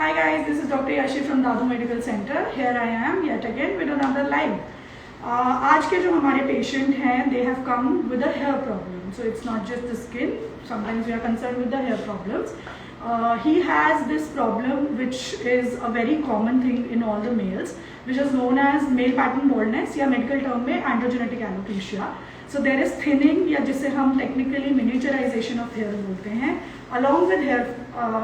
Hi guys, this is Dr. Yashi from Dadu Medical Center. Here I am yet again with another live. आज के जो हमारे patient हैं, they have come with a hair problem. So it's not just the skin. Sometimes we are concerned with the hair problems. He has this problem, which is a very common thing in all the males, which is known as male pattern baldness या medical term में androgenetic alopecia. So there is thinning या जिसे हम technically miniaturization of hair बोलते हैं, along with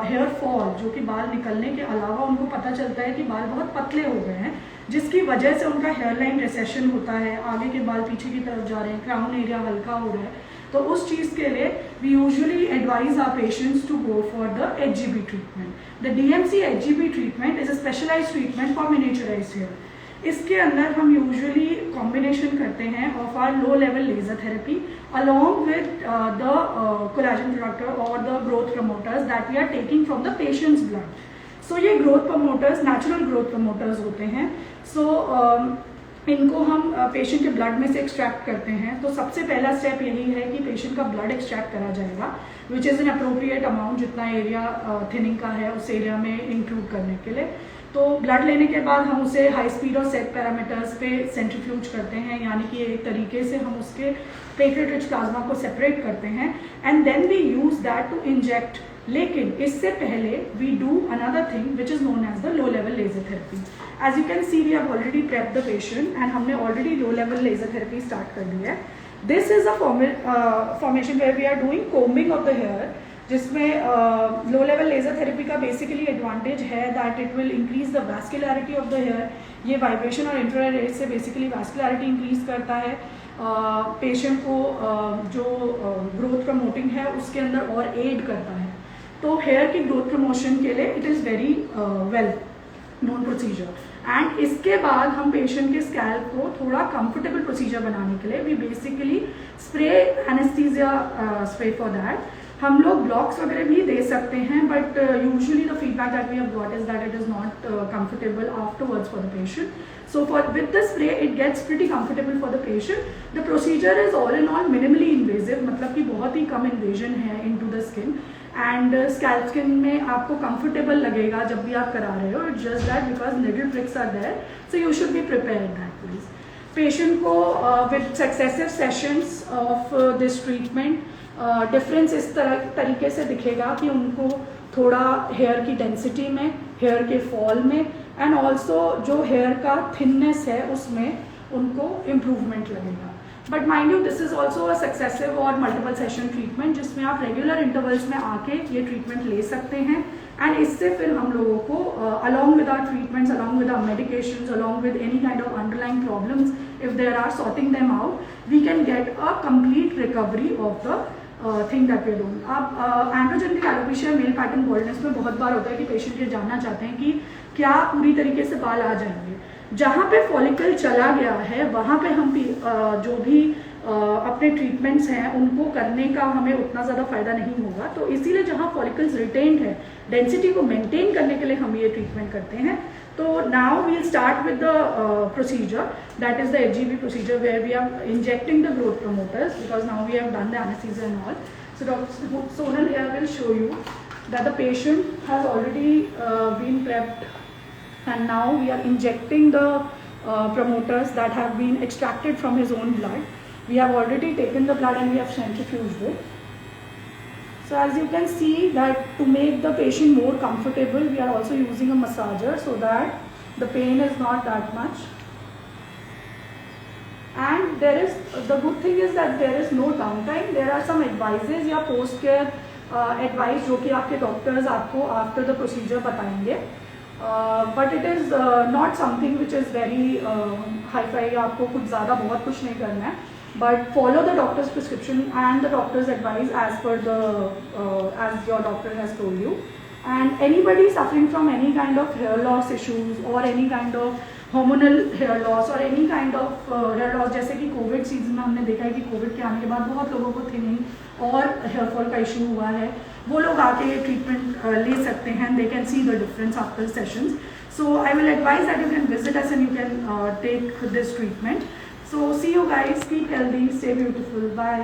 hair fall, जो कि बाल निकलने के अलावा उनको पता चलता है कि बाल बहुत पतले हो गए हैं, जिसकी वजह से उनका हेयर लाइन रिसेशन होता है, आगे के बाल पीछे की तरफ जा रहे हैं, क्राउन एरिया हल्का हो रहा है. तो उस चीज़ के लिए we usually advise our patients to go for the HGB treatment. The DMC HGB treatment is a specialised treatment for miniaturised hair. इसके अंदर हम यूजुअली कॉम्बिनेशन करते हैं of our low level laser therapy along with the collagen protector or the growth promoters that we are taking from the patient's blood. So ये growth promoters natural growth promoters होते हैं. So इनको हम patient के blood में से extract करते हैं. तो सबसे पहला स्टेप यही है कि पेशेंट का ब्लड एक्सट्रैक्ट करा जाएगा, which is an appropriate amount जितना एरिया थिनिंग का है उस एरिया में इंक्लूड करने के लिए. तो ब्लड लेने के बाद हम उसे हाई स्पीड और सेट पैरामीटर्स पे सेंट्रीफ्यूज करते हैं, यानी कि एक तरीके से हम उसके प्लेटलेट रिच प्लाज्मा को सेपरेट करते हैं and then we use that to inject. लेकिन इससे पहले we do another thing which is known as the low level laser therapy. As you can see we have already prep the patient and हमने already low level laser therapy start कर दी है. This is a formation where we are doing combing of the hair, जिसमें low level laser therapy का basically advantage है that it will increase the vascularity of the hair. ये vibration और infrared rays से basically vascularity increase करता है. Patient को जो ग्रोथ प्रमोटिंग है उसके अंदर और एड करता है. तो हेयर की ग्रोथ प्रमोशन के लिए it is very well known procedure. And इसके बाद हम पेशेंट के स्कैल्प को थोड़ा कंफर्टेबल प्रोसीजर बनाने के लिए we basically spray anaesthesia spray for that. हम लोग ब्लॉक्स वगैरह भी दे सकते हैं, but usually the feedback that we have got is that it is not comfortable afterwards for the patient. So with the spray it gets pretty comfortable for the patient. The procedure is all in all minimally invasive, मतलब कि बहुत ही कम invasion है into the skin and scalp skin में आपको comfortable लगेगा जब भी आप करा रहे हो. It's just that because needle pricks are there, so you should be prepared that please. Patient को with successive sessions of this treatment difference इस तरीके से दिखेगा कि उनको थोड़ा हेयर की डेंसिटी में, हेयर के फॉल में एंड ऑल्सो जो हेयर का थिननेस है उसमें उनको इम्प्रूवमेंट लगेगा. But mind you this is also a successive और मल्टीपल सेशन ट्रीटमेंट जिसमें आप रेगुलर इंटरवल्स में आके ये ट्रीटमेंट ले सकते हैं. एंड इससे फिर हम लोगों को along with our treatments, along with our medications, along with any kind of underlying problems, if there are sorting them out, we can get a complete recovery of the thing that we doing. अब androgenic alopecia male pattern baldness में बहुत बार होता है कि patient ये जानना चाहते हैं कि क्या पूरी तरीके से बाल आ जाएंगे. जहाँ पे फॉलिकल चला गया है वहाँ पे हम जो भी अपने ट्रीटमेंट्स हैं उनको करने का हमें उतना ज़्यादा फायदा नहीं होगा. तो इसीलिए जहाँ फॉलिकल्स रिटेन्ड है, डेंसिटी को मेंटेन करने के लिए हम ये ट्रीटमेंट करते हैं. तो now we'll start with the procedure that is the HGB procedure where we are injecting the growth promoters because now we have done the anaesthesia and all. So doctor Sonal here will show you that the patient has already been prepped and now we are injecting the promoters that have been extracted from his own blood. We have already taken the blood and we have centrifuged it. So as you can see that to make the patient more comfortable, we are also using a massager so that the pain is not that much. And there is the good thing is that there is no downtime. There are some advices या post care advice जो कि आपके doctors आपको after the procedure बताएंगे. But it is not something which is very hi fi. आपको कुछ ज़्यादा बहुत कुछ नहीं करना है, but follow the doctor's prescription and the doctor's advice as per the as your doctor has told you. And anybody suffering from any kind of hair loss issues और any kind of hormonal hair loss और any kind of hair loss, जैसे कि Covid season में हमने देखा है कि Covid के आने के बाद बहुत लोगों को थिनिंग और हेयर फॉल का इशू हुआ है, वो लोग आके ये ट्रीटमेंट ले सकते हैं. They can see the difference after sessions. So I will advise that you can visit us and you can take this treatment. So see you guys, keep healthy, stay beautiful, bye.